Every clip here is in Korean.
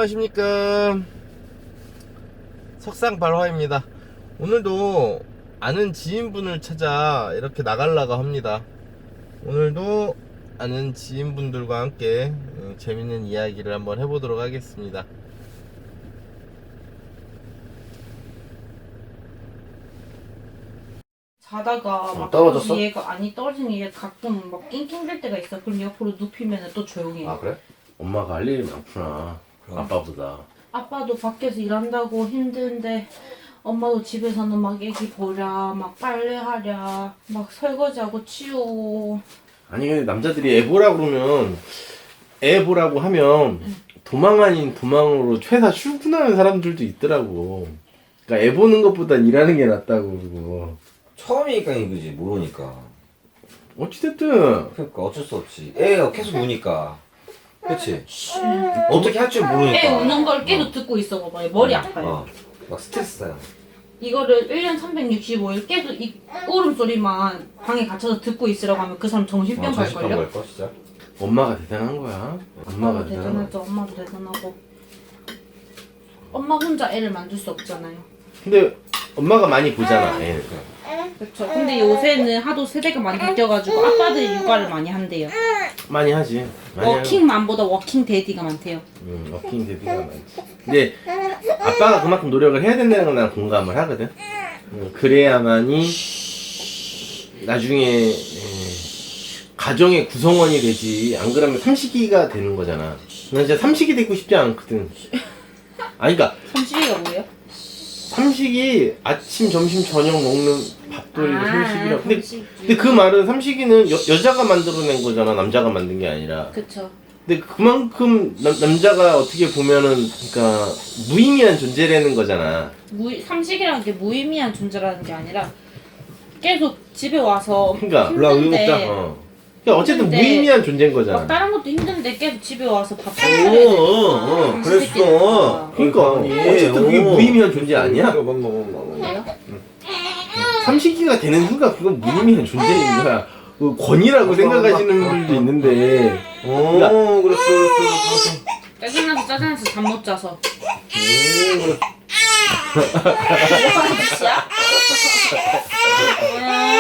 안녕하십니까. 석상발화입니다. 오늘도 아는 지인분을 찾아 이렇게 나가려고 합니다. 오늘도 아는 지인분들과 함께 재밌는 이야기를 한번 해보도록 하겠습니다. 자다가 막 떨어졌어? 얘가 떨어지는 얘가 가끔 막 낑낑댈 때가 있어. 그럼 옆으로 눕히면 또 조용해. 아 그래? 엄마가 할 일이 많구나. 아빠보다. 아빠도 밖에서 일한다고 힘든데 엄마도 집에서는 막 애기 보랴, 막 빨래하랴, 막 설거지하고 치우고. 아니 근데 남자들이 애 보라 그러면 애 보라고 하면 도망 아닌 도망으로 퇴사 출근하는 사람들도 있더라고. 그러니까 애 보는 것보다 일하는 게 낫다고. 그러고 처음이니까 이거지 모르니까. 어찌됐든 그러니까 어쩔 수 없지. 애가 계속 우니까. 그치? 어떻게 할 줄 모르니까. 애 우는 걸 계속 듣고 있어 봐봐. 머리 아파요. 어. 막 스트레스 쌓여. 이거를 1년 365일 계속 이 울음소리만 방에 갇혀서 듣고 있으라고 하면 그 사람 정신병 정신병 갈걸요? 갈걸 진짜? 엄마가 대단한 거야. 엄마가 엄마도 대단한 대단하죠. 엄마도 대단하고. 엄마 혼자 애를 만들 수 없잖아요. 근데 엄마가 많이 보잖아. 애. 그렇죠. 근데 요새는 하도 세대가 많이 바뀌어가지고 아빠들이 육아를 많이 한대요. 많이 하지. 많이 워킹맘보다 워킹 데디가 많대요. 워킹 데뷔가 많지. 근데 아빠가 그만큼 노력을 해야 된다는 건 난 공감을 하거든. 그래야만이 나중에 가정의 구성원이 되지. 안 그러면 삼식이가 되는 거잖아. 난 진짜 삼식이 되고 싶지 않거든. 아니 그러니까 삼식이가 뭐예요? 삼식이 아침, 점심, 저녁 먹는 밥돌이를 삼식이라고. 근데, 삼식이. 근데 그 말은 삼식이는 여자가 만들어낸 거잖아. 남자가 만든 게 아니라. 그쵸. 근데 그만큼 남자가 어떻게 보면은 그러니까 무의미한 존재라는 거잖아. 삼식이라는 게 무의미한 존재라는 게 아니라 계속 집에 와서 그러니까 올라 우유 힘든데 먹자. 그러니까 어쨌든 근데 무의미한 존재인 막 거잖아. 다른 것도 힘든데 계속 집에 와서 밥 오, 차려야 되니까 그랬어. 그러니까 어쨌든 그게 무의미한 존재 아니야? 그래요? 삼식이가 되는 순간 그건 무의미한 존재인 거야. 그 권위라고 생각하시는 분들도 있는데. 오, 그랬어. 짜증나서 잠 못 자서 그랬어. 뭐야?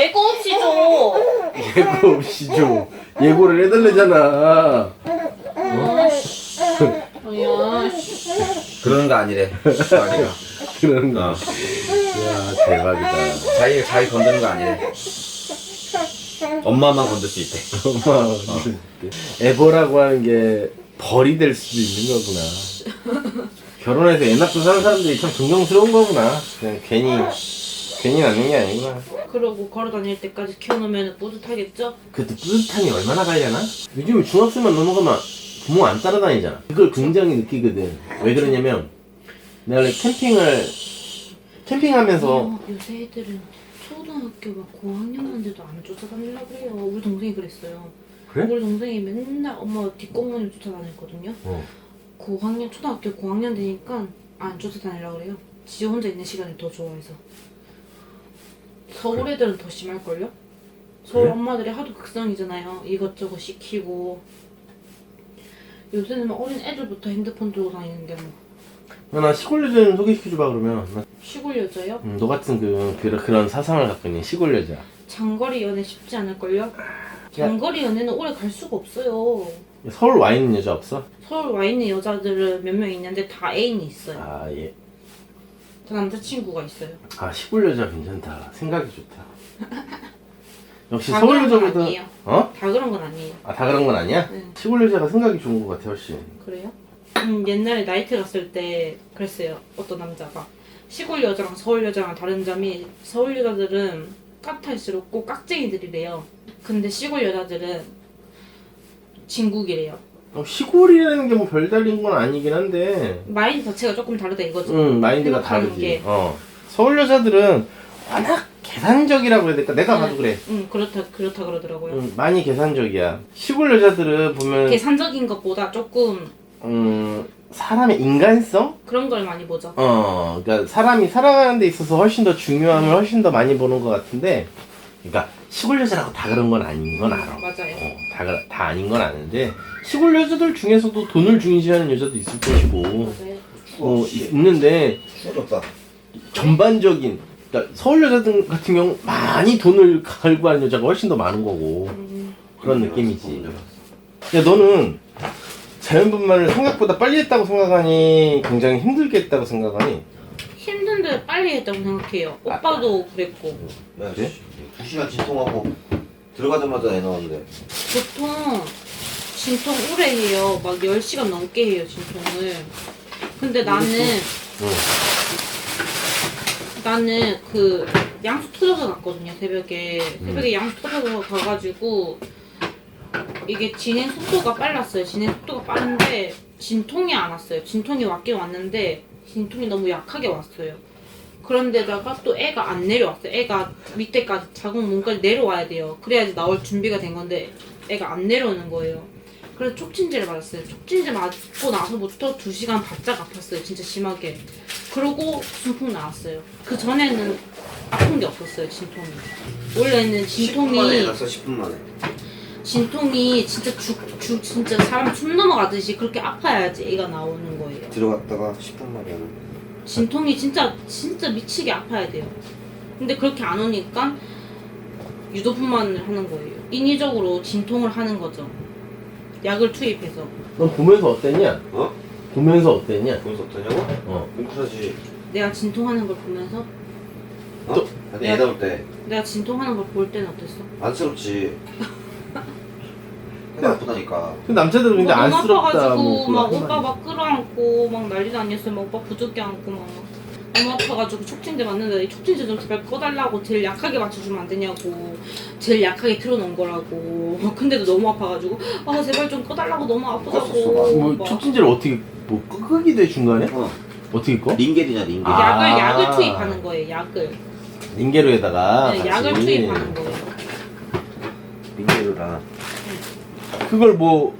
예고 없이 줘. 예고 없이 줘. 예고를 해달래잖아. 뭐야? 그러는 거 아니래. 아니가. 그런 거. 어. 야 대박이다. 자기 건드는 거 아니래. 엄마만 건들 수 있대. 엄마 애보라고 하는 게 벌이 될 수도 있는 거구나. 결혼해서 애 낳고 사는 사람들이 참 존경스러운 거구나. 그냥 괜히 낳는 게 아니구나. 그러고 걸어 다닐 때까지 키워놓으면 뿌듯하겠죠? 그것도 뿌듯함이 얼마나 가려나? 요즘 중학생만 넘어가면 부모 안 따라다니잖아. 그걸 굉장히 느끼거든. 왜 그러냐면 내가 원래 캠핑하면서 요새 애들은 초등학교 막 고학년인데도 안 쫓아다니려고 그래요. 우리 동생이 그랬어요. 그래? 우리 동생이 맨날 엄마 뒷공문을 쫓아다녔거든요. 초등학교 고학년 되니까 안 쫓아다니려고 그래요. 지 혼자 있는 시간이 더 좋아해서. 서울 애들은 더 심할걸요? 서울 그래? 엄마들이 하도 극성이잖아요. 이것저것 시키고. 요새는 막 어린 애들부터 핸드폰 들고 다니는 게 뭐. 나 시골 여자 좀 소개시켜줘봐 그러면. 시골 여자요? 너 같은 그런 사상을 갖고 있는 시골 여자. 장거리 연애 쉽지 않을걸요? 장거리 연애는 오래 갈 수가 없어요. 서울 와 있는 여자 없어? 서울 와 있는 여자들은 몇 명 있는데 다 애인이 있어요. 아 예. 다 남자친구가 있어요. 아 시골 여자 괜찮다. 생각이 좋다. 역시 다 서울 그런 건 여자보다 아니에요. 어? 다 그런 건 아니에요. 아 다 그런 건 아니야? 네. 시골 여자가 생각이 좋은 것 같아 훨씬. 그래요? 옛날에 나이트 갔을 때 그랬어요. 어떤 남자가 시골 여자랑 서울 여자랑 다른 점이 서울 여자들은 까탈스럽고 깍쟁이들이래요. 근데 시골 여자들은 진국이래요. 시골이라는 게 뭐 별다른 건 아니긴 한데. 마인드 자체가 조금 다르다 이거죠. 마인드가 생각하는 다르지. 게. 서울 여자들은 워낙 계산적이라고 해야 될까? 내가 봐도 그래. 그렇다 그러더라고요. 많이 계산적이야. 시골 여자들은 보면 계산적인 것보다 조금 사람의 인간성? 그런 걸 많이 보죠. 그러니까 사람이 살아가는 데 있어서 훨씬 더 중요함을 훨씬 더 많이 보는 것 같은데 그러니까 시골 여자라고 다 그런 건 아닌 건 알아. 맞아요. 다 아닌 건 아는데 시골 여자들 중에서도 돈을 중시하는 여자도 있을 것이고 맞아요. 있는데 쏟았다. 전반적인 그러니까 서울 여자들 같은 경우 많이 돈을 갈구하는 여자가 훨씬 더 많은 거고 그런 느낌이지. 야 너는 자연분만을 생각보다 빨리 했다고 생각하니 굉장히 힘들게 했다고 생각하니? 힘든데 빨리 했다고 생각해요. 오빠도 그랬고. 야, 그래? 2시간 진통하고 들어가자마자 애 나왔는데. 보통 진통 오래 해요. 막 10시간 넘게 해요, 진통을. 근데 나는 그 양수 터져서 갔거든요, 새벽에. 새벽에 양수 터져서 가가지고 이게 진행 속도가 빨랐어요. 진행 속도가 빠른데 진통이 안 왔어요. 진통이 왔긴 왔는데 진통이 너무 약하게 왔어요. 그런데다가 또 애가 안 내려왔어요. 애가 밑에까지 자궁 문까지 내려와야 돼요. 그래야지 나올 준비가 된 건데 애가 안 내려오는 거예요. 그래서 촉진제를 맞았어요. 촉진제 맞고 나서부터 2시간 바짝 아팠어요. 진짜 심하게. 그러고 순풍 나왔어요. 그 전에는 아픈 게 없었어요. 진통이. 원래는 10분 만에 났어, 10분 만에. 진통이 진짜 진짜 사람 숨 넘어가듯이 그렇게 아파야지 애가 나오는 거예요. 들어갔다가 10분 만에 하는. 진통이 진짜 미치게 아파야 돼요. 근데 그렇게 안 오니까 유도분만을 하는 거예요. 인위적으로 진통을 하는 거죠. 약을 투입해서. 넌 보면서 어땠냐? 어? 보면서 어땠냐? 거기서 어떠냐고? 어. 뭉클하지. 내가 진통하는 걸 보면서 어? 아니, 애 나올 때. 내가 진통하는 걸 볼 때는 어땠어? 안쓰럽지. 근데 아프다니까. 그 남자들은 근데 너무 안쓰럽다 아파가지고 뭐 그거 막 하는 오빠 말. 막 끌어안고 막 난리 아니었어요. 막 오빠 부족해 안고 막 너무 아파가지고 촉진제 맞는데 이 촉진제 좀 제발 꺼달라고 제일 약하게 맞춰주면 안 되냐고 제일 약하게 틀어놓은 거라고 근데도 너무 아파가지고 아 제발 좀 꺼달라고 너무 껐었어, 아프다고 뭐 막 촉진제를 어떻게 뭐 끄기도 해 중간에? 어. 어떻게 꺼? 링겔이냐, 링겔. 아. 약을 투입하는 거예요. 약을 링게로에다가 네, 같이. 약을 투입하는 거예요. 링겔이라. 그걸 뭐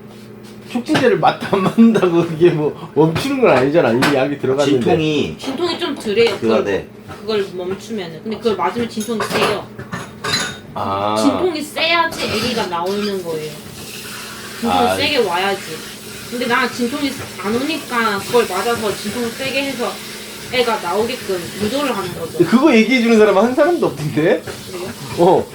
촉진제를 맞다 안 맞는다고 그게 뭐 멈추는 건 아니잖아. 이미 약이 들어갔는데. 진통이 진통이 좀 덜해요. 그래야 돼. 그걸 멈추면은 근데 그걸 맞으면 진통이 세요. 아. 진통이 세야지 아기가 나오는 거예요. 진통이 아. 세게 와야지. 근데 나 진통이 안 오니까 그걸 맞아서 진통을 세게 해서 애가 나오게끔 유도를 하는 거죠. 그거 얘기해 주는 사람은 한 사람도 없던데? 그래요?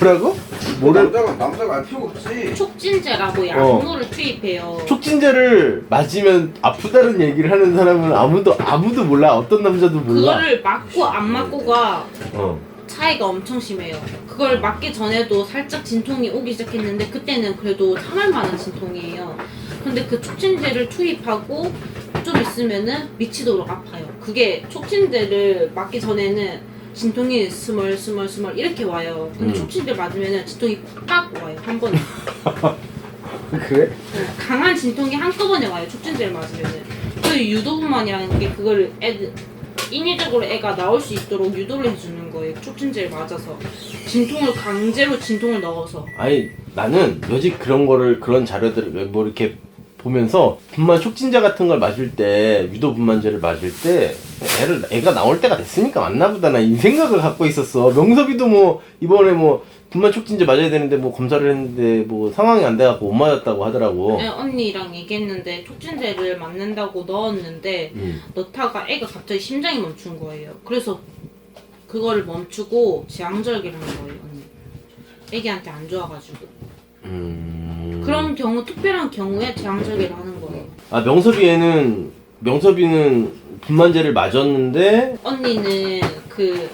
뭐라고? 뭐를 남자가 알 필요가 없지. 촉진제라고 약물을 투입해요. 촉진제를 맞으면 아프다는 얘기를 하는 사람은 아무도 몰라. 어떤 남자도 몰라. 그거를 맞고 안 맞고가 어. 차이가 엄청 심해요. 그걸 맞기 전에도 살짝 진통이 오기 시작했는데 그때는 그래도 참을 만한 진통이에요. 근데 그 촉진제를 투입하고 좀 있으면은 미치도록 아파요. 그게 촉진제를 맞기 전에는 진통이 스멀스멀 이렇게 와요. 근데 촉진제 맞으면은 진통이 빡 와요. 한 번에. 그래? 강한 진통이 한꺼번에 와요. 촉진제를 맞으면은. 그 유도분만이라는 게 그거를 인위적으로 애가 나올 수 있도록 유도를 해주는 거예요. 촉진제를 맞아서. 강제로 진통을 넣어서. 아니 나는 여직 그런 자료들을 뭐 이렇게 보면서 분만 촉진제 같은 걸 맞을 때 유도 분만제를 맞을 때 애가 나올 때가 됐으니까 맞나 보다 나 이 생각을 갖고 있었어. 명섭이도 뭐 이번에 뭐 분만 촉진제 맞아야 되는데 뭐 검사를 했는데 뭐 상황이 안 돼갖고 못 맞았다고 하더라고. 네, 언니랑 얘기했는데 촉진제를 맞는다고 넣었는데 넣다가 애가 갑자기 심장이 멈춘 거예요. 그래서 그거를 멈추고 제왕절개를 한 거예요, 언니. 애기한테 안 좋아가지고. 그런 경우, 특별한 경우에 제왕절개를 하는 거예요. 아 명섭이는 분만제를 맞았는데 언니는 그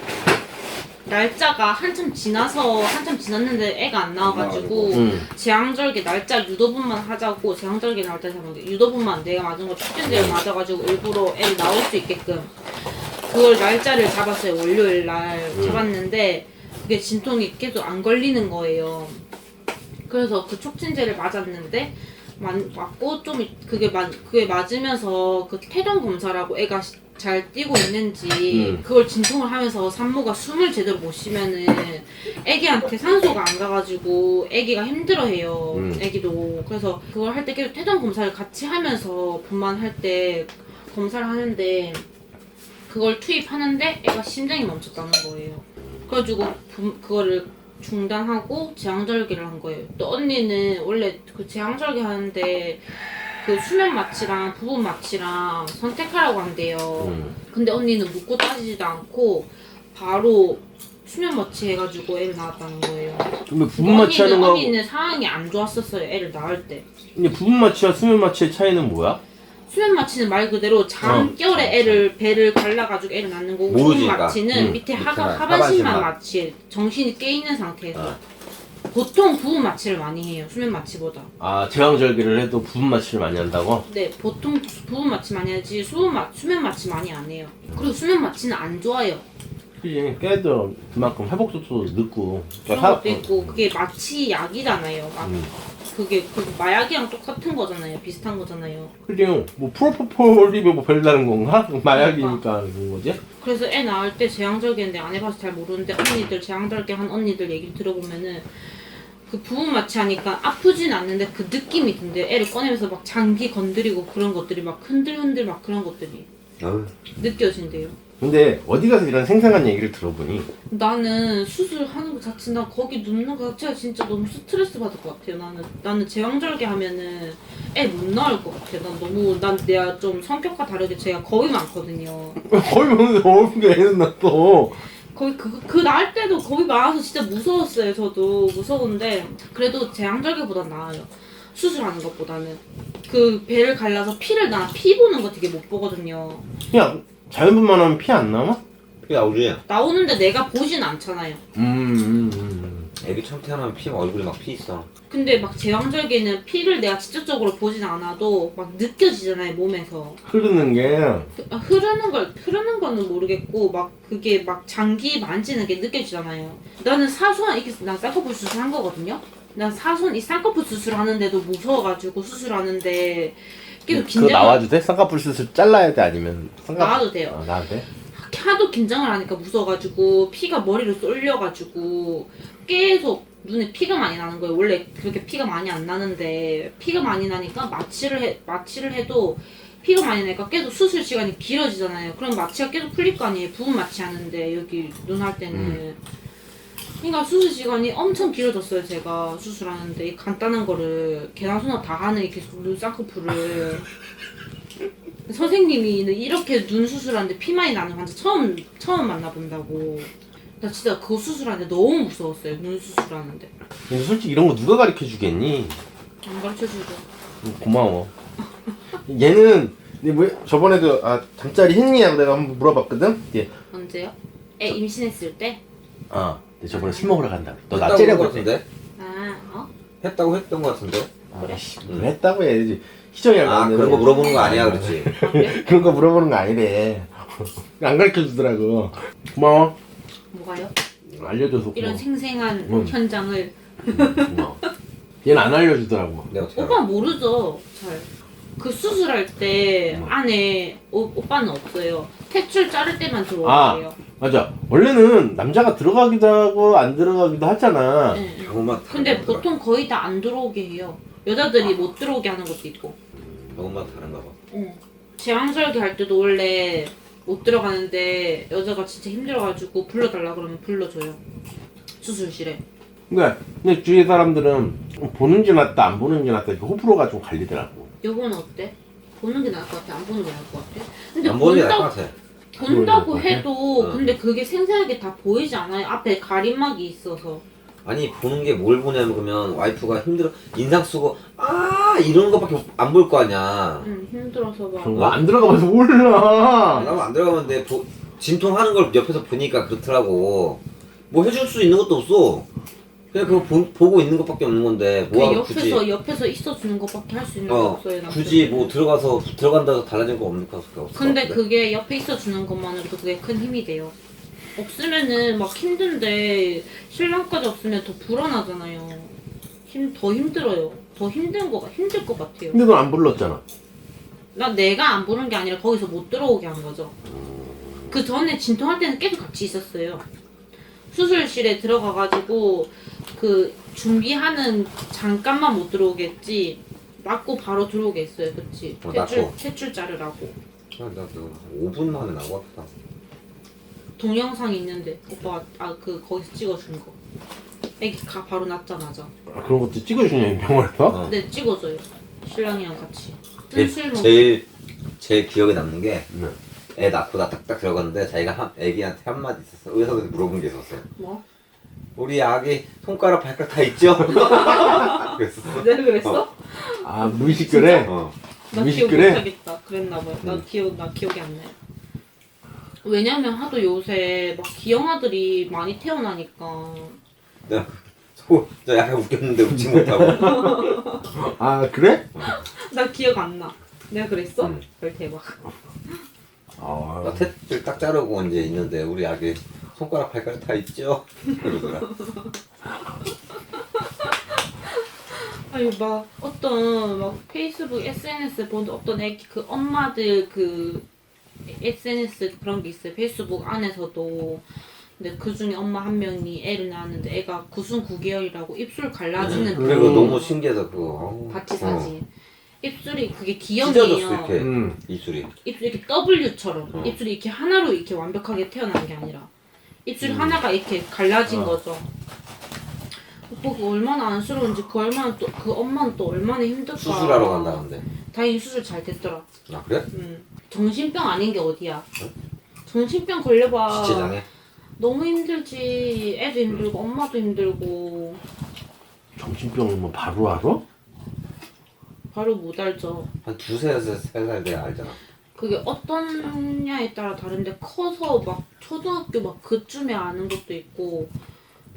날짜가 한참 지났는데 애가 안 나와가지고 제왕절개 날짜 유도분만 하자고 제왕절개 날짜 잡았는데 유도분만 내가 맞은 거 촉진제를 맞아가지고 일부러 애 나올 수 있게끔 그걸 날짜를 잡았어요. 월요일 날 잡았는데 그게 진통이 계속 안 걸리는 거예요. 그래서 그 촉진제를 맞았는데 맞고 좀 그게 맞으면서 그 태동 검사라고 애가 잘 뛰고 있는지 그걸 진통을 하면서 산모가 숨을 제대로 못 쉬면은 애기한테 산소가 안 가가지고 애기가 힘들어해요. 애기도. 그래서 그걸 할 때 계속 태동 검사를 같이 하면서 분만할 때 검사를 하는데 그걸 투입하는데 애가 심장이 멈췄다는 거예요. 그래가지고 그거를 중단하고 제왕절개를 한 거예요. 또 언니는 원래 그 제왕절개 하는데 그 수면 마취랑 부분 마취랑 선택하라고 한대요. 근데 언니는 묻고 따지지도 않고 바로 수면 마취 해가지고 애를 낳았다는 거예요. 근데 부분 마취하는 거 언니는 상황이 안 좋았었어요. 애를 낳을 때. 근데 부분 마취와 수면 마취의 차이는 뭐야? 수면 마취는 말 그대로 잠결에 애를 배를 갈라가지고 애를 낳는 거고 부분 모르지, 마취는 그러니까. 밑에 하반신만. 하반신만 마취해. 정신이 깨 있는 상태에서. 보통 부분 마취를 많이 해요. 수면 마취보다. 아 제왕절개를 해도 부분 마취를 많이 한다고? 네, 보통 부분 마취 많이 하지 수면 마취 많이 안 해요. 그리고 수면 마취는 안 좋아요. 그지 깨도 그만큼 회복 속도도 늦고 그런 것도 있고 그게 마취 약이잖아요. 그게 그 마약이랑 똑같은 거잖아요. 비슷한 거잖아요. 그지 뭐 프로포폴이 뭐 별다른 건가? 마약이니까 그런 거지? 그래서 애 낳을 때 제왕절개인데 안 해봐서 잘 모르는데 언니들 제왕절개 한 언니들 얘기를 들어보면은 그 부분 마취 하니까 아프진 않는데 그 느낌이 든대. 애를 꺼내면서 막 장기 건드리고 그런 것들이 막 흔들흔들 막 그런 것들이 느껴진대요. 근데 어디 가서 이런 생생한 얘기를 들어보니 나는 수술하는 거 자체 나 거기 눕는 거 자체가 진짜 너무 스트레스 받을 것 같아요. 나는 제왕절개 하면은 애 못 나올 것 같아. 난 내가 좀 성격과 다르게 제가 겁이 많거든요. 거의 보면서 어떻게 애는 낳았어. 거의 그 나을 때도 겁이 많아서 진짜 무서웠어요. 저도 무서운데 그래도 제왕절개보단 나아요. 수술하는 것보다는. 그 배를 갈라서 피 보는 거 되게 못 보거든요. 그냥 자연분만 하면 피 안 나와? 피 나오지. 나오는데 내가 보진 않잖아요. 애기 처음 태어나면 피 얼굴에 막 피 있어. 근데 막 제왕절개는 피를 내가 직접적으로 보진 않아도 막 느껴지잖아요, 몸에서. 흐르는 게 흐르는 거는 모르겠고 막 그게 막 장기 만지는 게 느껴지잖아요. 나는 사소한 이게 난 쌍꺼풀 수술한 거거든요. 난 이 쌍꺼풀 수술하는데도 무서워가지고 수술하는데 계속 그거 긴장. 나와도 돼? 쌍꺼풀 수술 잘라야 돼? 아니면 나와도 돼요. 나와도 돼? 하도 긴장을 하니까 무서워가지고 피가 머리로 쏠려가지고 계속 눈에 피가 많이 나는 거예요. 원래 그렇게 피가 많이 안 나는데 피가 많이 나니까 마취를 해도 피가 많이 나니까 계속 수술 시간이 길어지잖아요. 그럼 마취가 계속 풀릴 거 아니에요. 부분 마취하는데 여기 눈 할 때는. 그러니까 수술 시간이 엄청 길어졌어요. 제가 수술하는데 이 간단한 거를 개나소나 다 하는 이 계속 눈 쌍꺼풀을 선생님이 이렇게 눈 수술하는데 피 많이 나는 환자 처음 만나본다고. 나 진짜 그거 수술하는데 너무 무서웠어요. 눈 수술하는데. 근데 솔직히 이런 거 누가 가르쳐 주겠니? 안 가르쳐주죠. 고마워. 얘는 근데 뭐 저번에도 잠자리 했냐고 내가 한번 물어봤거든. 예. 언제요? 애 임신했을 때? 근데 저번에 술 먹으러 간다고. 너 나 했다고 째려고 했던 거 그랬지? 같은데? 했다고 했던 거 같은데? 그래? 뭘 했다고 해야지. 희정이랑 갔는데 그런 거 물어보는 거 아니야, 그렇지? 아, 그래? 그런 거 물어보는 거 아니래. 안 가르쳐 주더라고. 고마워. 뭐가요? 알려줘서 고마워. 이런 생생한 현장을. 고마워. 얘는 안 알려주더라고. 내가 어떻게 오빠 모르죠? 잘. 그 수술할 때 안에 오빠는 없어요. 퇴출 자를 때만 들어오세요. 맞아. 원래는 남자가 들어가기도 하고 안 들어가기도 하잖아. 네. 병원마다 근데 다른가 보통 거의 다 안 들어오게 해요. 여자들이 못 들어오게 하는 것도 있고. 병원마다 다른가 봐. 제왕절개 할 때도 원래 못 들어가는데 여자가 진짜 힘들어가지고 불러달라 그러면 불러줘요. 수술실에. 근데 주위 사람들은 보는 게 낫다 안 보는 게 낫다 이렇게 호불호가 좀 갈리더라고. 여보는 어때? 보는 게 나을 것 같아? 안 보는 게 나을 것 같아? 근데 안 보는 게 나을 것 같아. 본다고 보는 게 나을 해도 응. 근데 그게 생생하게 다 보이지 않아요? 앞에 가림막이 있어서. 아니 보는 게 뭘 보냐면 그러면 와이프가 힘들어 인상 쓰고 이런 거밖에 안 볼 거 아니야. 힘들어서 막. 그런 거 안 들어가봐서 몰라. 나도 안 들어가면 돼. 진통하는 걸 옆에서 보니까 그렇더라고. 뭐 해줄 수 있는 것도 없어. 그냥 그거 보고 있는 것밖에 없는 건데 그 뭐하고 굳이 옆에서 있어주는 것밖에 할 수 있는 게 없어요. 남편은. 굳이 뭐 들어간다고 달라진 거 없는 거 없을 것 근데 같아. 그게 옆에 있어주는 것만으로도 그게 큰 힘이 돼요. 없으면은 막 힘든데 신랑까지 없으면 더 불안하잖아요. 더 힘들어요. 더 힘들 것 같아요. 근데 넌 안 불렀잖아. 내가 안 보는 게 아니라 거기서 못 들어오게 한 거죠. 그 전에 진통할 때는 계속 같이 있었어요. 수술실에 들어가가지고 그 준비하는 잠깐만 못 들어오게 했지. 맞고 바로 들어오게 했어요. 그치? 맞고. 퇴출 자르라고. 나 5분 만에 나고 왔다. 동영상이 있는데 오빠가 거기서 찍어준 거. 애기가 바로 낳자마자. 아, 그런 것도 찍어주냐 병원에서? 어. 네, 찍어줘요. 신랑이랑 같이. 제- 슬슬 뭐 제일 기억에 남는 게 네. 애 낳고 나 딱딱 들어갔는데 자기가 애기한테 한마디 있었어. 의사가 물어본 게 있었어요. 뭐? 우리 아기 손가락 발가락 다 있죠? 그랬었어. 내가 그랬어? 아 무의식결에? 어. 나 기억 무의식결에? 못하겠다. 그랬나봐요. 나 기억이 안 나요. 왜냐면 하도 요새 막 기형아들이 많이 태어나니까. 내가 저 약간 웃겼는데 웃지 못하고. 아 그래? 나 기억 안 나. 내가 그랬어? 응. 별 대박. 아 나 탯줄 딱 자르고 이제 있는데 우리 아기 손가락 발가락 다 있죠? 그러더라. 아니 막 어떤 막 페이스북 SNS 본 어떤 애기 그 엄마들 그 SNS 그런 게 있어요. 페이스북 안에서도. 근데 그 중에 엄마 한 명이 애를 낳았는데 애가 9순 9개월이라고 입술 갈라지는 그리고 너무 신기해서 그거. 어우. 바치 사진. 입술이 그게 찢어졌어 기형이에요. 이렇게 입술이. 입술이 이렇게 W처럼 어. 입술이 이렇게 하나로 이렇게 완벽하게 태어난 게 아니라 입술 하나가 이렇게 갈라진 거죠. 오빠 그거 얼마나 안쓰러운지 그 얼마나 또 그 엄마는 또 얼마나 힘들까. 수술하러 간다는데. 다행히 수술 잘 됐더라. 아 그래? 정신병 아닌 게 어디야? 정신병 걸려봐. 지체장애? 너무 힘들지. 애도 힘들고 엄마도 힘들고. 정신병을 뭐 바로 알아? 바로 못 알죠. 한 두세에서 세 살 돼야 알잖아. 그게 어떤 냐에 따라 다른데 커서 막 초등학교 막 그쯤에 아는 것도 있고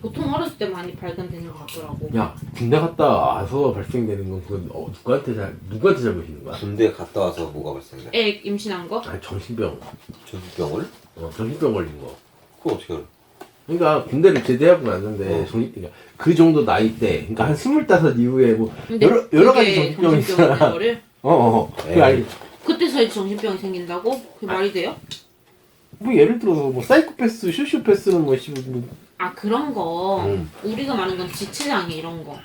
보통 어렸을 때 많이 발견되는 것 같더라고. 야 군대 갔다 와서 발생되는 건 그건 누구한테 잘못있는 거야? 군대 갔다 와서 뭐가 발생돼? 애 임신한 거? 아니 정신병 정신병을? 정신병 걸린 거 그거 어떻게 알아? 그러니까 군대를 제대하고 났는데 그러니까 그 정도 나이 때 그러니까 한 25 이후에 뭐 근데 여러 가지 그게 정신병이 정신병인 있잖아 거를 그 에이. 아니 그때서야 정신병이 생긴다고? 그게 말이 돼요? 뭐 예를 들어서 뭐 사이코패스, 소시오패스는 뭐 아 그런 거 음. 우리가 말하는 건 지체장애 이런 거.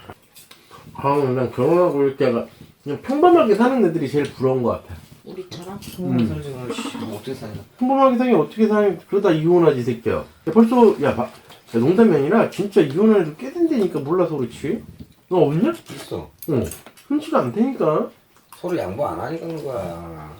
난 결혼하고 올 때가 그냥 평범하게 사는 애들이 제일 부러운 것 같아. 우리처럼? 살지 뭐 어떻게 사냐? 평범하게 사니 어떻게 사니 그러다 이혼하지 이 새끼야. 야, 벌써 야 농담이 아니라 진짜 이혼한 애들 꽤 된다니까 몰라서 그렇지. 너 없냐? 있어. 응. 흔치가 않다니까. 서로 양보 안 하니까 그런 거야.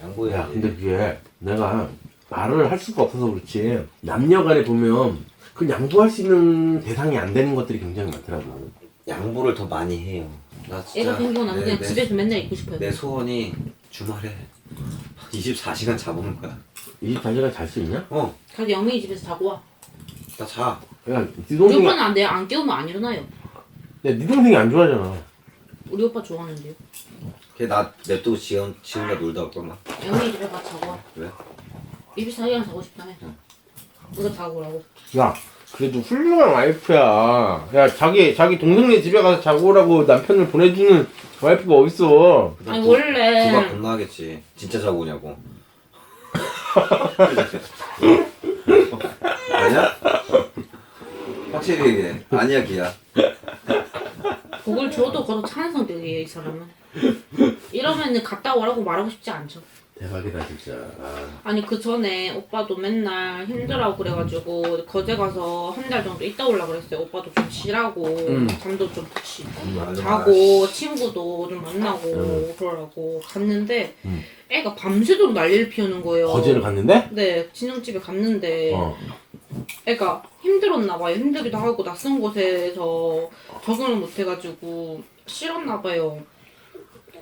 양보해야지. 야 근데 그게 내가 말을 할 수가 없어서 그렇지 남녀간에 보면 그 양보할 수 있는 대상이 안 되는 것들이 굉장히 많더라고. 양보를 더 많이 해요. 나 진짜 애가 생기고 나면 그냥 집에서 맨날 있고 싶어요. 내 소원이 주말에 24시간 자보는 거야. 24시간 잘 수 있냐? 어, 가서 영민이 집에서 자고 와. 나 자. 야, 네 우리 동생이 오빠는 안 돼요. 안 깨우면 안 일어나요. 야, 네 동생이 안 좋아하잖아. 우리 오빠 좋아하는데요. 걔 나 냅두고 지금가 놀다 올 거만. 영민이 집에 가서 자고 와. 왜? 24시간 자고 싶다며. 이거 자고 오라고. 야, 그래도 훌륭한 와이프야. 야, 자기 동생네 집에 가서 자고 오라고 남편을 보내주는 와이프가 어딨어. 아니 원래 누가 겁나겠지. 진짜 자고 오냐고. 아니야? 확실히 얘기해. 아니야 기야. 그걸 줘도 그것도 차는 성격이에요 이 사람은. 이러면은 갔다 오라고 말하고 싶지 않죠. 대박이다 진짜. 아니 그 전에 오빠도 맨날 힘들다고 그래가지고 거제 가서 한 달 정도 있다 올라 그랬어요. 오빠도 좀 쉬라고 잠도 좀 붙이 자고 친구도 좀 만나고 그러라고 갔는데 애가 밤새도록 난리를 피우는 거예요. 거제를 갔는데? 네 친정집에 갔는데 어. 애가 힘들었나 봐요. 힘들기도 하고 낯선 곳에서 적응을 못 해가지고 싫었나 봐요.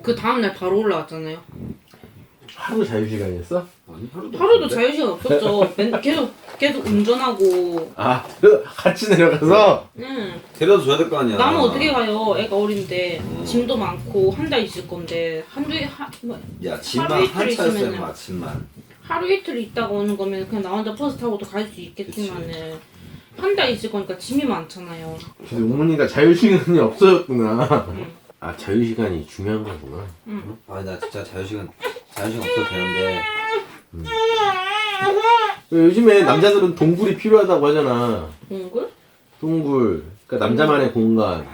그 다음날 바로 올라왔잖아요. 하루 자유시간이었어? 아니, 하루도 자유시간 없었죠. 계속 운전하고. 아, 그래서 같이 내려가서? 응. 데려다 줘야 될 거 아니야. 나는 어떻게 가요? 애가 어린데 짐도 많고 한 달 있을 건데 야 짐만 하루 이틀 한 차였어요. 있으면은. 마 짐만. 하루 이틀 있다가 오는 거면 그냥 나 혼자 버스 타고도 갈 수 있겠지만은 한 달 있을 거니까 짐이 많잖아요. 근데 어머니가 자유시간이 없어졌구나. 아, 자유시간이 중요한 거구나. 아니 나 진짜 자유시간 없어도 되는데. 요즘에 남자들은 동굴이 필요하다고 하잖아. 동굴? 동굴. 그러니까 남자만의 공간.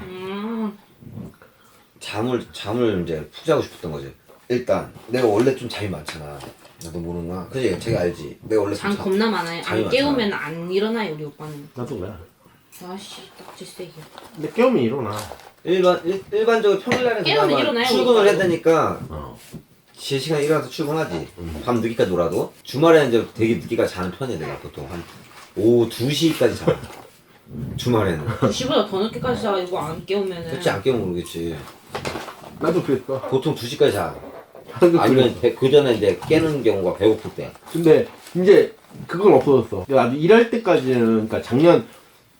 잠을 이제 푹 자고 싶었던 거지. 일단 내가 원래 좀 잠이 많잖아. 나도 모르나? 그지? 제가 알지. 내가 원래 잠 좀 겁나 많아요. 잠이 안 깨우면 안 일어나요 우리 오빠는. 나도 그래. 아씨 딱 질색이야. 근데 깨우면 일어나. 일반적으로 평일날은 깨우면 그나마 일어나요, 출근을 우리가. 해야 되니까 어. 제 시간에 일어나서 출근하지. 밤 늦게까지 놀아도. 주말에는 이제 되게 늦게까지 자는 편이야, 내가 보통. 한 오후 2시까지 자. 주말에는. 2시보다 더 늦게까지 자. 이거 안 깨우면은. 그렇지, 안 깨우면 모르겠지. 나도 그랬어. 보통 2시까지 자. 나도 아니면 그랬어. 그 전에 이제 깨는 경우가 배고플 때. 근데 이제 그건 없어졌어. 나도 일할 때까지는 그러니까 작년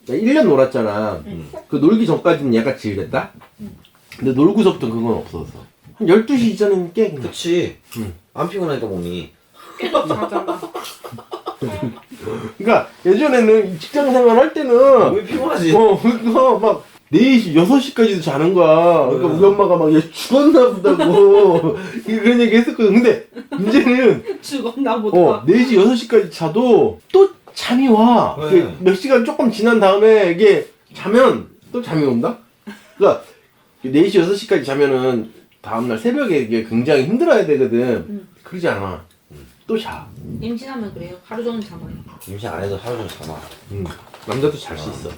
1년 놀았잖아. 그 놀기 전까지는 얘같이 일했다. 근데 놀고서부터 그건 없어졌어. 한 12시 이전에는 깨. 그냥. 그치. 응. 안 피곤하니까 몸이. 계속 자잖아. 그러니까 예전에는 직장 생활 할 때는 왜 피곤하지? 그거 막 4시, 6시까지도 자는 거야. 그러니까 응. 우리 엄마가 막 얘 죽었나 보다고 그런 얘기 했었거든. 근데 이제는 죽었나 보다. 4시, 6시까지 자도 또 잠이 와. 네. 그몇 시간 조금 지난 다음에 이게 자면 또 잠이 온다? 그러니까 4시, 6시까지 자면은 다음날 새벽에 이게 굉장히 힘들어야 되거든. 그러지 않아. 또 자. 임신하면 그래요. 하루 종일 잠아요. 임신 안 해도 하루 종일 잠아. 남자도 잘 수 있어.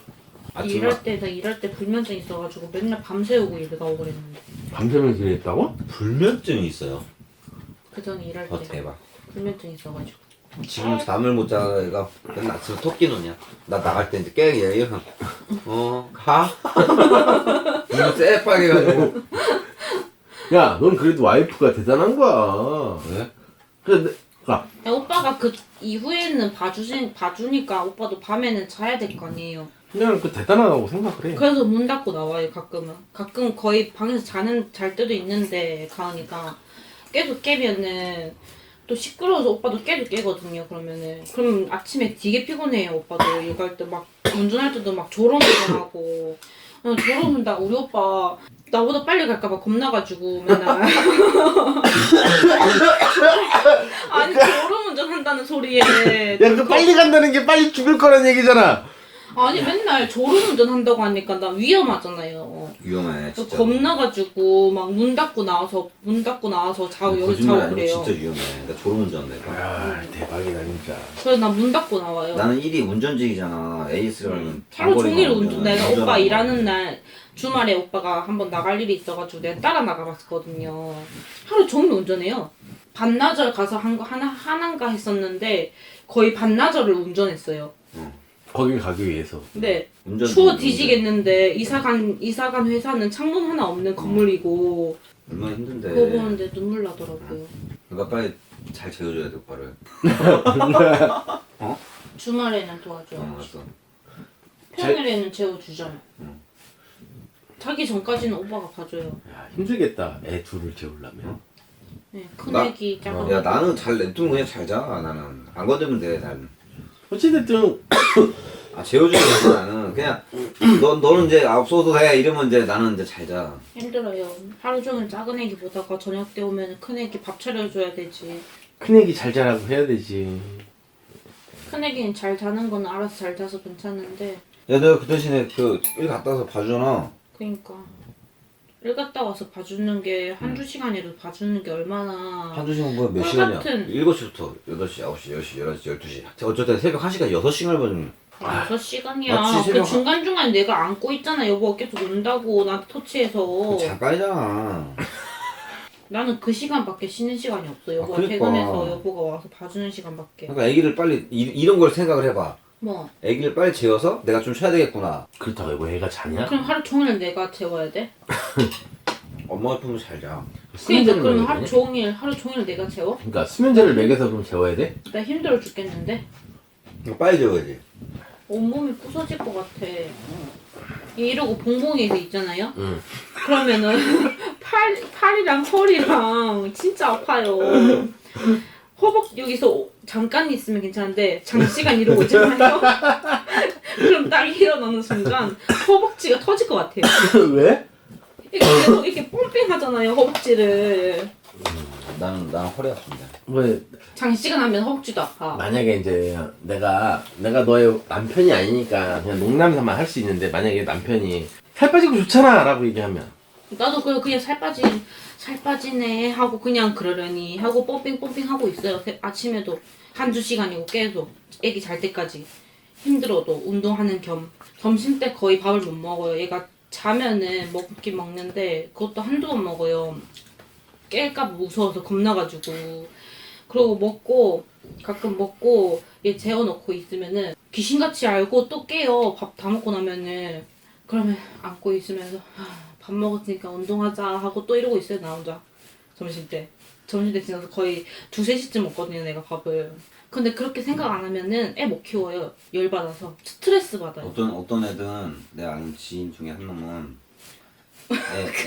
아침에 나 일할 때 불면증 있어가지고 맨날 밤새우고 일하고 그랬는데. 밤새면서 일했다고? 불면증이 있어요. 그 전에 일할 더 때 대박. 불면증 있어가지고. 지금 잠을 못 자가 맨날 아침에 토끼 눈이야. 나 나갈 때 이제 깨게 이러면 가? 눈이 쎄빨개가지고. 야, 넌 그래도 와이프가 대단한 거야. 왜? 근데, 아, 야, 오빠가 그 이후에는 봐주니까 오빠도 밤에는 자야 될 거 아니에요. 그냥 그 대단하다고 생각을 해. 그래서 문 닫고 나와요 가끔은. 가끔 거의 방에서 잘 때도 있는데 가은이가 계속 깨면은 또 시끄러워서 오빠도 깨거든요. 그럼 아침에 되게 피곤해요. 오빠도 일할 때 막 운전할 때도 막 졸음운전하고. 졸음운다 우리 오빠 나보다 빨리 갈까봐 겁나가지고 맨날. 아니 졸음운전 한다는 소리에. 야, 그 빨리 간다는 게 빨리 죽을 거란 얘기잖아. 아니 맨날 졸음운전 한다고 하니까 나 위험하잖아요. 위험해 저 진짜. 겁나가지고 막 문 닫고 나와서 자고 여기 거짓말 자고 아니고 그래요. 진짜 위험해. 나 졸음운전 내가. 야, 대박이다, 진짜. 그래서 나 문 닫고 나와요. 나는 일이 운전직이잖아. AS라는 하루 종일 내가 오빠 일하는 날 주말에 오빠가 한번 나갈 일이 있어가지고 내가 따라 나가봤거든요. 하루 종일 운전해요. 반나절 가서 하나인가 했었는데 거의 반나절을 운전했어요. 거길 가기 위해서. 근데 운전 추워 뒤지겠는데 이사간 회사는 창문 하나 없는 건물이고 얼마나 힘든데. 그거 보는데 눈물 나더라고요. 그러니까 빨리 잘 재워줘야 돼 오빠를. 주말에는 도와줘요. 알았어. 평일에는 재워주잖아. 자기 전까지는 오빠가 봐줘요. 야, 힘들겠다. 애 둘을 재우려면. 네, 큰 나- 애기 작은 야 애기. 나는 잘 냅두면 그냥 잘 자. 나는 안 건드면 돼. 난. 어찌됐든, 아 재워주는 게 나는 그냥 너는 이제 없어도 돼 이러면 이제 나는 이제 잘 자. 힘들어요. 하루 종일 작은 애기 보다가 저녁 때 오면 큰 애기 밥 차려줘야 되지. 큰애기 잘 자라고 해야 되지. 큰 애기는 잘 자는 건 알아서 잘 자서 괜찮은데 야 내가 그 대신에 그 일 갔다 와서 봐주잖아. 그러니까 일 갔다 와서 봐주는 게 한두 시간이라도 봐주는 게 얼마나 한두 시간 뭐야 몇 꿀 시간이야? 같은. 7시부터 8시, 9시, 10시, 11시, 12시 어쨌든 새벽 1시까지 6시간을 봐주는 6시간이야. 마치 그 새벽 중간중간 내가 안고 있잖아. 여보가 계속 운다고 나한테 터치해서. 잠깐이잖아. 나는 그 시간밖에 쉬는 시간이 없어. 여보가 그러니까. 퇴근해서 여보가 와서 봐주는 시간밖에. 그러니까 애기를 빨리 이런 걸 생각을 해봐. 뭐 애기를 빨리 재워서 내가 좀 쉬어야 되겠구나. 그렇다고 이거 애가 자냐? 그럼 하루 종일 내가 재워야 돼? 엄마가 품면 잘 자. 그러니까 수면제를 그럼 먹여야 돼? 하루 종일 내가 재워? 그러니까 수면제를 먹여서 그럼 재워야 돼? 나 힘들어 죽겠는데? 빨리 재워야지. 온몸이 부서질 것 같아. 이러고 봉봉이도 있잖아요? 응. 그러면은 팔이랑 허리랑 진짜 아파요. 허벅 여기서 잠깐 있으면 괜찮은데 장시간 이러고 있잖아요? 그럼 딱 일어나는 순간 허벅지가 터질 것 같아요. 왜? 이게 계속 이렇게 펌핑하잖아요, 허벅지를. 나는 허리 아픈데. 뭐 장시간 하면 허벅지도 아파. 만약에 이제 내가 너의 남편이 아니니까 그냥 농담삼아 할 수 있는데 만약에 남편이 살 빠지고 좋잖아 라고 얘기하면 나도 그냥 살 빠지네 하고 그냥 그러려니 하고 펌핑 하고 있어요. 아침에도 한두 시간이고 계속 애기 잘 때까지 힘들어도 운동하는 겸 점심 때 거의 밥을 못 먹어요. 얘가 자면은 먹긴 먹는데 그것도 한두 번 먹어요. 깰까 무서워서 겁나가지고. 그러고 먹고 가끔 먹고 얘 재워놓고 있으면은 귀신같이 알고 또 깨요. 밥 다 먹고 나면은. 그러면 안고 있으면서 밥 먹었으니까 운동하자 하고 또 이러고 있어요. 나 혼자 점심때 지나서 거의 2-3시쯤 먹거든요. 내가 밥을. 근데 그렇게 생각 안 하면은 애 못 키워요. 열받아서 스트레스 받아요. 어떤 애들은 내가 아는 지인 중에 한 놈은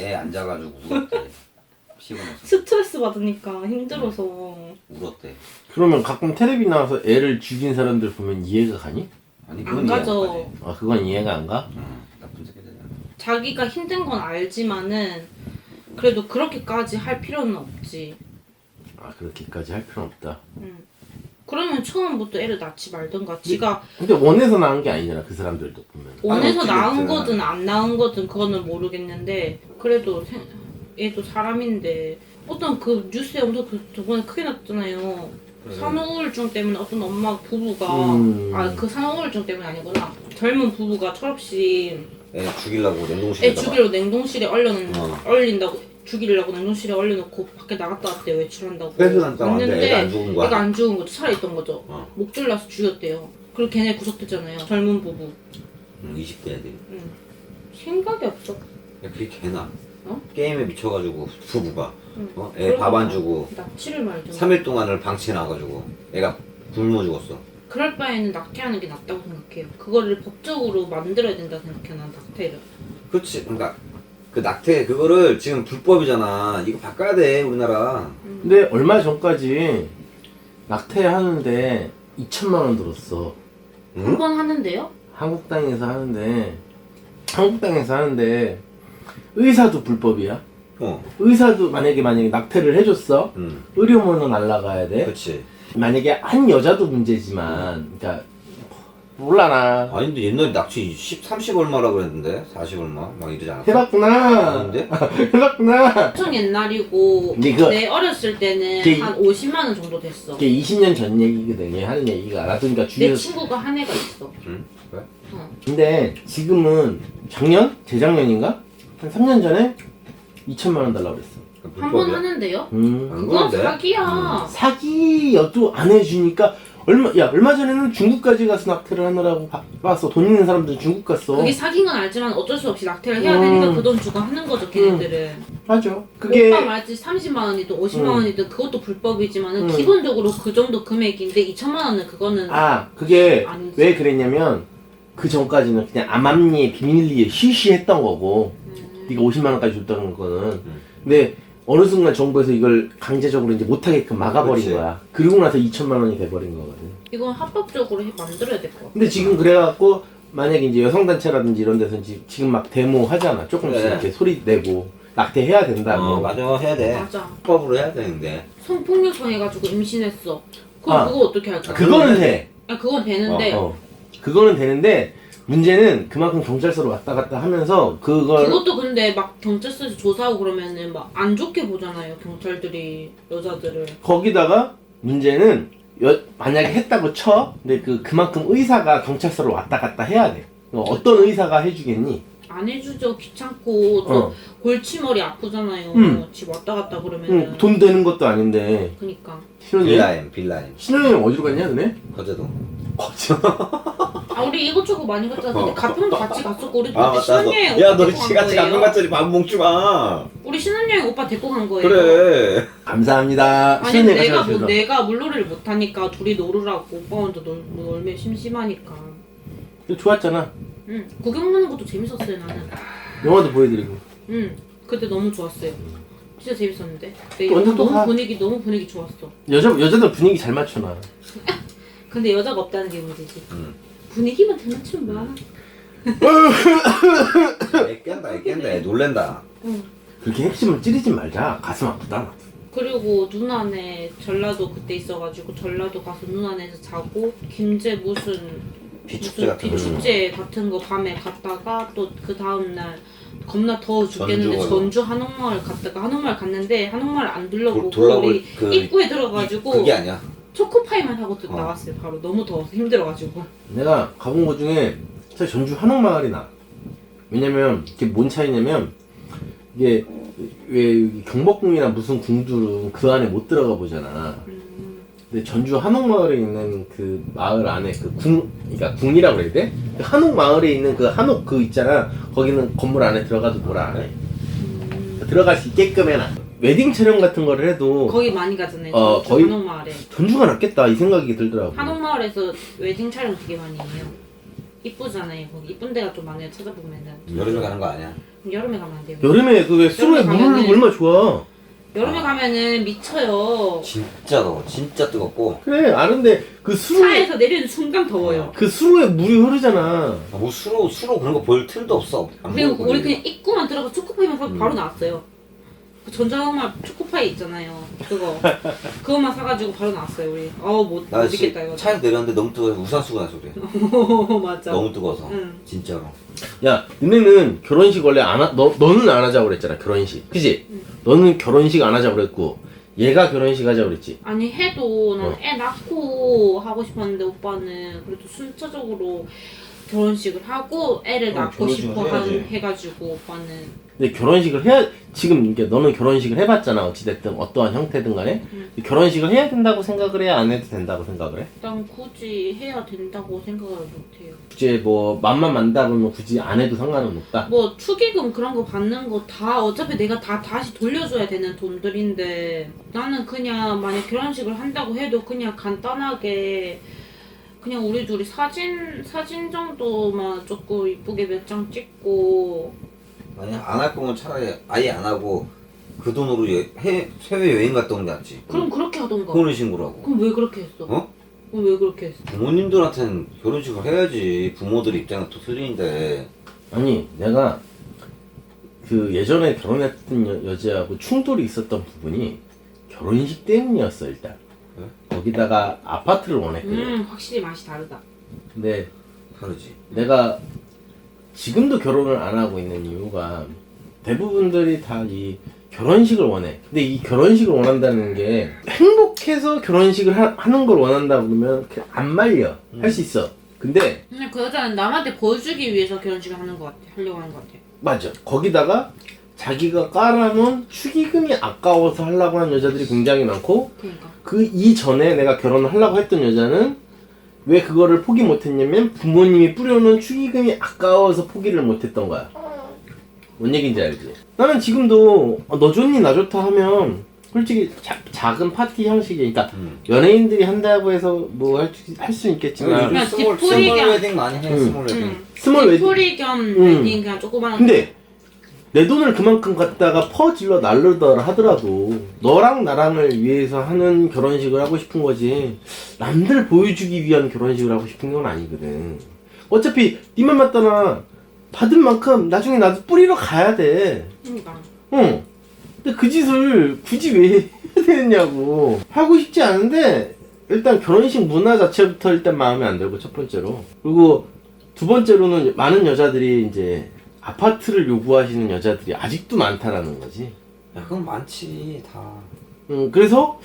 애 앉아가지고 울었대. 피곤해서 스트레스 받으니까 힘들어서. 울었대. 그러면 가끔 텔레비 나와서 애를 죽인 사람들 보면 이해가 가니? 아니 안 그건 이해 가죠. 가지. 아 그건 이해가 안 가? 나쁜 새끼들이야. 자기가 힘든 건 알지만은 그래도 그렇게까지 할 필요는 없지. 아 그렇게까지 할 필요는 없다. 그러면 처음부터 애를 낳지 말던가. 지가 근데 원해서 낳은 게 아니잖아 그 사람들도 보면. 원해서 어찌됐든. 낳은 거든 안 낳은 거든 그거는 모르겠는데 그래도 얘도 사람인데 어떤 그 뉴스에 엄청 저번에 크게 났잖아요. 산후우울증 때문에 어떤 엄마 부부가 그 산후우울증 때문이 아니구나. 젊은 부부가 철없이 애 죽이려고 냉동실에 애 죽이려고 냉동실에 얼린다고 죽이려고 냉동실에 얼려놓고 밖에 나갔다 왔대요. 외출한다고. 뺏어놨다고 하는데 애가 안 죽은 거야? 애가 안 죽은 거죠. 살아있던 거죠. 어. 목줄 나서 죽였대요. 그리고 걔네 구속됐잖아요. 젊은 부부. 20대 애들이. 생각이 없어. 야, 그게 개나. 어? 게임에 미쳐가지고 부부가 애 그러니까 밥 안 주고 납치를 말죠. 3일 동안을 방치해 놔가지고 애가 굶어 죽었어. 그럴 바에는 낙태하는 게 낫다고 생각해요. 그거를 법적으로 만들어야 된다 생각해 난 낙태를. 그렇지. 그러니까 그 낙태 그거를 지금 불법이잖아. 이거 바꿔야 돼 우리나라. 근데 얼마 전까지 낙태하는데 2천만 원 들었어. 응? 한 번 하는데요? 한국 땅에서 하는데 의사도 불법이야. 의사도 만약에 낙태를 해줬어. 의료문은 날라가야 돼. 그렇지. 만약에 한 여자도 문제지만, 그러니까 몰라 나. 아니 근데 옛날에 낙치 30 얼마라 그랬는데 40 얼마 막 이러지 않았어? 해봤구나. 아닌데? 해봤구나. 엄청 옛날이고 근데 그거- 내 어렸을 때는 그게 한 50만 원 정도 됐어. 이게 20년 전 얘기거든. 얘 하는 얘기가. 나도 그러니까 내 주위에서. 친구가 한 애가 있어. 응? 왜? 근데 지금은 재작년인가? 한 3년 전에 2천만 원 달라고 그랬어. 한 번 하는데요? 안 그건 그런데? 사기야. 사기여도 안 해주니까 얼마 전에는 중국까지 가서 낙태를 하느라고 바빴어. 돈 있는 사람들은 중국 갔어. 그게 사기인 건 알지만 어쩔 수 없이 낙태를 해야 되니까 그 돈 주고 하는 거죠 걔네들은. 맞아. 그게 오빠 말지 30만 원이든 50만 원이든 그것도 불법이지만은 기본적으로 그 정도 금액인데 2천만 원은 그거는 그게 아니지. 왜 그랬냐면 그 전까지는 그냥 암암리에 비밀리에 쉬쉬했던 거고 네가 50만 원까지 줬다는 거는. 근데 어느 순간 정부에서 이걸 강제적으로 이제 못하게끔 막아버린 그렇지. 거야. 그러고 나서 2천만 원이 돼버린 거거든. 이건 합법적으로 만들어야 될 것 같아. 근데 지금 그래갖고 만약에 이제 여성단체라든지 이런 데서 지금 막 데모 하잖아. 조금씩 그래. 이렇게 소리 내고 낙태해야 된다고. 맞아 해야 돼. 맞아. 합법으로 해야 되는데. 성폭력 당해가지고 임신했어. 그럼 그거 어떻게 할까? 그거는 돼. 그건 되는데 그거는 되는데 문제는 그만큼 경찰서로 왔다 갔다 하면서 그걸 그것도 근데 막 경찰서에서 조사하고 그러면은 막 안 좋게 보잖아요 경찰들이 여자들을. 거기다가 문제는 만약에 했다고 쳐. 근데 그만큼 의사가 경찰서로 왔다 갔다 해야 돼. 어떤 의사가 해주겠니? 안 해주죠. 귀찮고 또 골치머리 아프잖아요. 집 왔다 갔다 그러면은. 돈 되는 것도 아닌데. 그니까. 신혼여행? 빌라임. 신혼여행 어디로 갔냐 너네? 거제도. 우리 이것저것 많이 갔잖아. 근데 가평도 같이 갔었고 우리 맞다. 신혼여행 야, 오빠 너 데리고 간 같이 거예요. 강릉까지 밥 먹지 마. 우리 신혼여행 오빠 데리고 간 거예요. 그래. 감사합니다. 아니 신혼여행 내가 가셔서. 내가 물놀이를 못하니까 둘이 놀으라고 오빠 혼자 놀면 심심하니까. 좋았잖아. 응 구경하는 것도 재밌었어요 나는. 영화도 보여드리고. 응 그때 너무 좋았어요. 진짜 재밌었는데. 언제 또 가? 너무 분위기 좋았어. 여자들 분위기 잘 맞춰놔. 근데 여자가 없다는 게 문제지. 분위기만 잘 맞추면 뭐야? 애 깬다. 애 놀랜다. 응. 그렇게 핵심을 찌르지 말자. 가슴 아프다. 그리고 누나네 전라도 그때 있어가지고 전라도 가서 누나네에서 자고 김제 무슨 비축제 같은 거. 비축제 같은 거 밤에 갔다가 또 그 다음날 겁나 더워 죽겠는데 전주 전주 한옥마을 갔다가 한옥마을 갔는데 한옥마을 안 둘러보고 돌아볼 우리 입구에 들어가지고 그게 아니야. 초코파이만 하고 또 나왔어요. 바로 너무 더워서 힘들어가지고. 내가 가본 곳 중에 사실 전주 한옥마을이 나. 왜냐면 이게 뭔 차이냐면 이게 왜 여기 경복궁이나 무슨 궁들은 그 안에 못 들어가 보잖아. 근데 전주 한옥마을에 있는 그 마을 안에 그 궁, 그러니까 궁이라고 그래야 돼? 그 한옥마을에 있는 그 한옥 그 있잖아. 거기는 건물 안에 들어가도 뭐라 안 해. 들어갈 수 있게끔 해놔. 웨딩 촬영 같은 거를 해도 거기 많이 가잖아요. 전주 거의- 한옥마을에. 전주가 낫겠다 이 생각이 들더라고. 한옥마을에서 웨딩 촬영 되게 많이 해요. 이쁘잖아요. 거기 이쁜 데가 좀 많아요. 찾아보면은. 여름에 가는 거 아니야? 여름에 가면 안 돼요. 여름에 그 왜 수로에 여름에 물 가면은- 얼마나 좋아. 여름에 가면은 미쳐요. 진짜 더워. 진짜 뜨겁고. 그래 아는데 그 수로에 차에서 내리는 순간 더워요. 그 수로에 물이 흐르잖아. 뭐 수로 그런 거 볼 틈도 없어. 안 그리고 보이고 우리 그래. 그냥 입구만 들어가 초코파이만 사고 바로 나왔어요. 그 전자홍말 초코파이 있잖아요. 그거만 사가지고 바로 나왔어요 우리. 못 나 믿겠다 이거. 차에서 내렸는데 너무 뜨거워서 우산 쓰고 나서 그래. 맞아. 너무 뜨거워서. 응. 진짜로. 야, 너네는 결혼식 원래 안 하, 너는 안 하자고 그랬잖아, 결혼식. 그지? 너는 결혼식 안 하자고 그랬고, 얘가 결혼식 하자고 그랬지. 아니 해도 난 어. 애 낳고 하고 싶었는데 오빠는 그래도 순차적으로 결혼식을 하고 애를 낳고 결혼식을 싶어 해야지. 해가지고 오빠는. 근데 결혼식을 해야, 지금 이게 너는 결혼식을 해봤잖아, 어찌됐든, 어떠한 형태든 간에. 결혼식을 해야 된다고 생각을 해, 안 해도 된다고 생각을 해? 난 굳이 해야 된다고 생각을 못해요. 굳이 뭐, 맘만 만다 그러면 굳이 안 해도 상관은 없다. 뭐 축의금 그런 거 받는 거 다 어차피 내가 다 다시 돌려줘야 되는 돈들인데 나는 그냥 만약 결혼식을 한다고 해도 그냥 간단하게 그냥 우리 둘이 사진 정도만 조금 이쁘게 몇 장 찍고 아니 안 할 거면 차라리 아예 안 하고 그 돈으로 해외 여행 갔다 오는 게 낫지. 그럼 그렇게 하던가. 혼인신고를 하고. 그럼 왜 그렇게 했어? 어? 그럼 왜 그렇게 했어? 부모님들한테는 결혼식을 해야지. 부모들 입장은 또 틀린데. 아니, 내가 그 예전에 결혼했던 여자하고 충돌이 있었던 부분이 결혼식 때문이었어, 일단. 네? 거기다가 아파트를 원했거든. 확실히 맛이 다르다. 근데 다르지. 내가 지금도 결혼을 안 하고 있는 이유가 대부분들이 다 이 결혼식을 원해. 근데 이 결혼식을 원한다는 게 행복해서 결혼식을 하는 걸 원한다 그러면 그냥 안 말려. 할 수 있어. 근데 근데 그 여자는 남한테 보여주기 위해서 결혼식을 하는 것 같아. 하려고 하는 것 같아. 맞아. 거기다가 자기가 깔아놓은 축의금이 아까워서 하려고 하는 여자들이 굉장히 많고 그러니까. 그 이전에 내가 결혼을 하려고 했던 여자는 왜 그거를 포기 못했냐면 부모님이 뿌려놓은 축의금이 아까워서 포기를 못했던 거야. 뭔 얘기인지 알지? 나는 지금도 너 좋니 나 좋다 하면 솔직히 작은 파티 형식이니까 연예인들이 한다고 해서 뭐 할 수 있겠지만 그냥 스몰 뒷풀이 겸- 웨딩 많이 해. 스몰 웨딩. 스몰 웨딩. 스토리 겸 웨딩 그냥 조그마한 근데 내 돈을 그만큼 갖다가 퍼질러 날르더라 하더라도 너랑 나랑을 위해서 하는 결혼식을 하고 싶은 거지 남들 보여주기 위한 결혼식을 하고 싶은 건 아니거든. 어차피 니만 맞다나 받은 만큼 나중에 나도 뿌리러 가야 돼. 그러니까. 응. 근데 그 짓을 굳이 왜 해야 되느냐고. 하고 싶지 않은데 일단 결혼식 문화 자체부터 일단 마음에 안 들고 첫 번째로. 그리고 두 번째로는 많은 여자들이 이제 아파트를 요구하시는 여자들이 아직도 많다라는 거지. 야 그건 많지 다. 그래서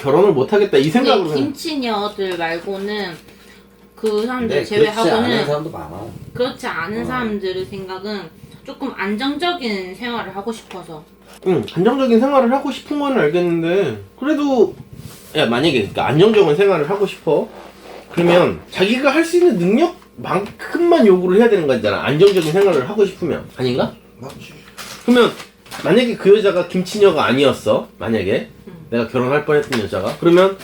결혼을 못 하겠다 이 생각으로. 근데 김치녀들 말고는 그 사람들 근데 그렇지 않은 제외하고는 사람도 많아. 그렇지 않은 사람들의 생각은 조금 안정적인 생활을 하고 싶어서. 안정적인 생활을 하고 싶은 건 알겠는데 그래도 야 만약에 그러니까 안정적인 생활을 하고 싶어 그러면 자기가 할 수 있는 능력만큼만 요구를 해야 되는 거잖아. 안정적인 생활을 하고 싶으면 아닌가? 맞지. 그러면 만약에 그 여자가 김치녀가 아니었어 만약에 내가 결혼할 뻔했던 여자가 그러면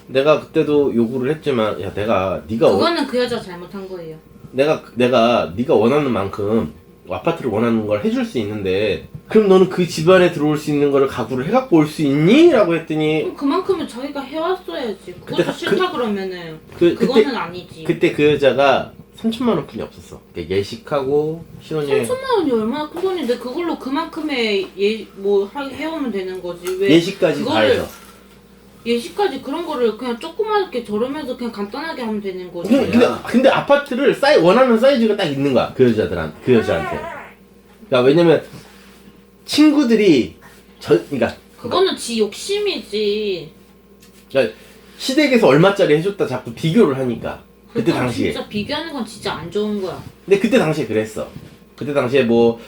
내가 그때도 요구를 했지만 야 네가 그거는 그 여자가 잘못한 거예요. 내가 네가 원하는 만큼 아파트를 원하는 걸 해줄 수 있는데 그럼 너는 그 집안에 들어올 수 있는 거를 각오를 해갖고 올 수 있니? 라고 했더니 그럼 그만큼은 자기가 해왔어야지. 그것도 그때 싫다 그러면은 그때 그거는 아니지. 그때 그 여자가 3천만 원뿐이 없었어. 그러니까 예식하고 신혼여행 3천만 원이 얼마나 큰 돈인데 그걸로 그만큼의 해오면 되는 거지. 왜 예식까지 다 그거를 해서 예식까지 그런 거를 그냥 조그맣게 저렴해서 그냥 간단하게 하면 되는 거지. 근데 아파트를 원하는 사이즈가 딱 있는 거야. 그 여자한테. 그러니까 왜냐면 친구들이 그러니까 그거는 지 욕심이지. 그러니까 시댁에서 얼마짜리 해줬다 자꾸 비교를 하니까 그때 그건 당시에. 진짜 비교하는 건 진짜 안 좋은 거야. 근데 그때 당시에 그랬어. 그때 당시에 뭐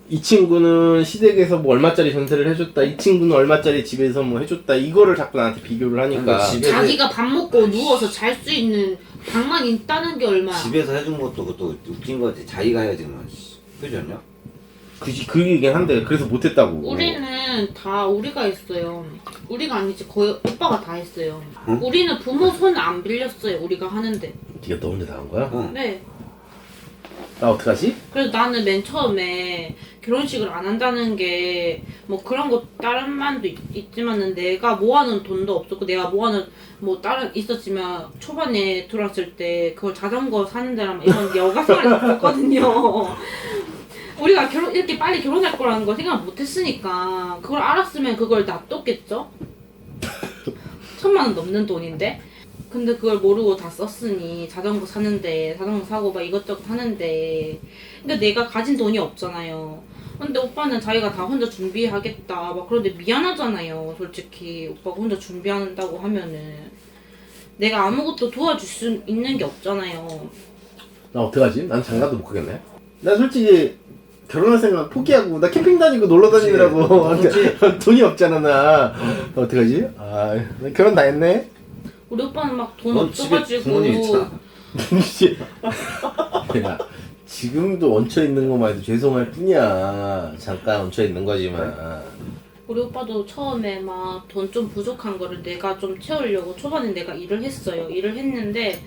이 친구는 시댁에서 뭐 얼마짜리 전세를 해줬다. 이 친구는 얼마짜리 집에서 뭐 해줬다. 이거를 자꾸 나한테 비교를 하니까. 그러니까 집에- 자기가 밥 먹고 누워서 잘 수 있는 방만 있다는 게 얼마야. 집에서 해준 것도 그것도 웃긴 거지. 자기가 해야지 뭐. 그지 않냐? 그 얘기긴 한데 그래서 못했다고. 우리는 다 우리가 했어요. 우리가 아니지 거의 오빠가 다 했어요. 응? 우리는 부모 손 안 빌렸어요. 우리가 하는데. 네가 너 혼자 다 한 거야? 응. 네. 나 어떡하지? 그래서 나는 맨 처음에 결혼식을 안 한다는 게 뭐 그런 거 다른 만도 있지만은 내가 모아놓은 돈도 없었고 내가 모아놓은 뭐 다른 있었지만 초반에 들어왔을 때 그걸 자전거 사는 데랑 막 이런 여가생활이 있었거든요. 우리가 이렇게 빨리 결혼할 거라는 걸 생각 못 했으니까 그걸 알았으면 그걸 놔뒀겠죠? 1,000만 원 넘는 돈인데? 근데 그걸 모르고 다 썼으니 자전거 사는데 자전거 사고 막 이것저것 하는데 근데 내가 가진 돈이 없잖아요. 근데 오빠는 자기가 다 혼자 준비하겠다 막 그런데 미안하잖아요. 솔직히 오빠가 혼자 준비한다고 하면은 내가 아무것도 도와줄 수 있는 게 없잖아요. 나 어떡하지? 난 장가도 못 가겠네. 나 솔직히 결혼할 생각 포기하고 나 캠핑 다니고 놀러 다니느라고 그치. 돈이 없잖아 나. 어떡하지? 아, 나 결혼 다 했네. 우리 오빠는 막 돈 넌 집에 없어가지고 부모님 있잖아. 야, 지금도 얹혀 있는 것만 해도 죄송할 뿐이야. 잠깐 얹혀 있는 거지만. 우리 오빠도 처음에 막 돈 좀 부족한 거를 내가 좀 채우려고 초반에 내가 일을 했어요. 일을 했는데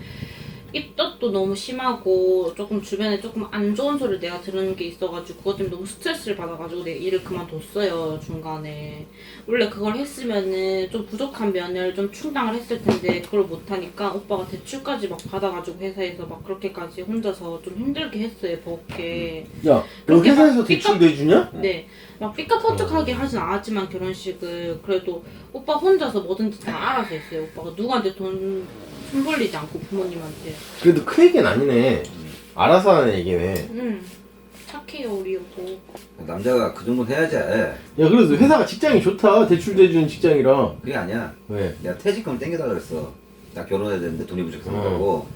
입덧도 너무 심하고 조금 주변에 조금 안 좋은 소리를 내가 들은 게 있어가지고 그것 때문에 너무 스트레스를 받아가지고 내가 일을 그만뒀어요. 중간에. 원래 그걸 했으면은 좀 부족한 면을 좀 충당을 했을 텐데 그걸 못하니까 오빠가 대출까지 막 받아가지고 회사에서 막 그렇게까지 혼자서 좀 힘들게 했어요. 버겁게. 야, 너 그렇게 회사에서 막 대출 내주냐? 네. 막 삐까뻔쩍하게 하진 않았지만 결혼식을 그래도 오빠 혼자서 뭐든지 다 알아서 했어요. 오빠가 누구한테 돈 손벌리지 않고 부모님한테. 그래도 큰 얘기는 아니네. 알아서 하는 얘기네. 착해요 우리 여보. 남자가 그 정도는 해야지. 야, 그래도 회사가 직장이 좋다. 대출 대주는 직장이라. 그게 아니야. 왜? 내가 퇴직금 땡겨달라 그랬어. 나 결혼해야 되는데 돈이 부족해서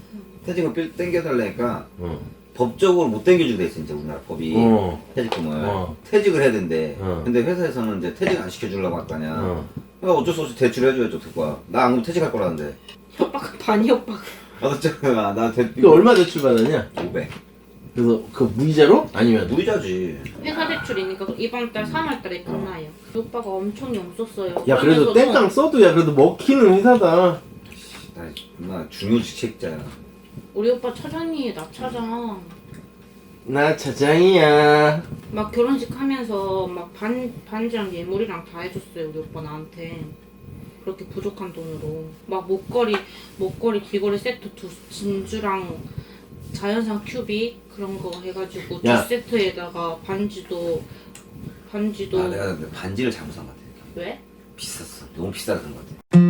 퇴직금 땡겨달라니까 어. 법적으로 못 땡겨주게 돼 있어 이제 우리나라 법이. 퇴직금을 퇴직을 해야 된대. 근데 회사에서는 이제 퇴직 안 시켜주려고 할 거 아니야. 그러니까 어쩔 수 없이 대출을 해줘야죠. 그거야. 나 안 그러면 퇴직할 거라는데. 협박 반이 협박. 나도 진짜 나 그 얼마 대출 받았냐? 500. 그래서 그 무이자로? 아니면? 무이자지. 회사 대출이니까 이번 달 3월 달에 끝나요. 오빠가 엄청 영썼어요. 야, 그래도 그러면서도 땡깡 써도 야, 그래도 먹히는 회사다. 나 중요 직책자야. 우리 오빠 차장이에요. 나 차장. 나 차장이야. 막 결혼식 하면서 막 반지랑 예물이랑 다 해줬어요. 우리 오빠 나한테. 그렇게 부족한 돈으로. 막 목걸이 귀걸이 세트 진주랑 자연산 큐빅 그런 거 해가지고 야. 두 세트에다가 반지도 아 내가 근데 반지를 잘못 산 것 같아. 왜? 비쌌어. 너무 비싸게 산 것 같아.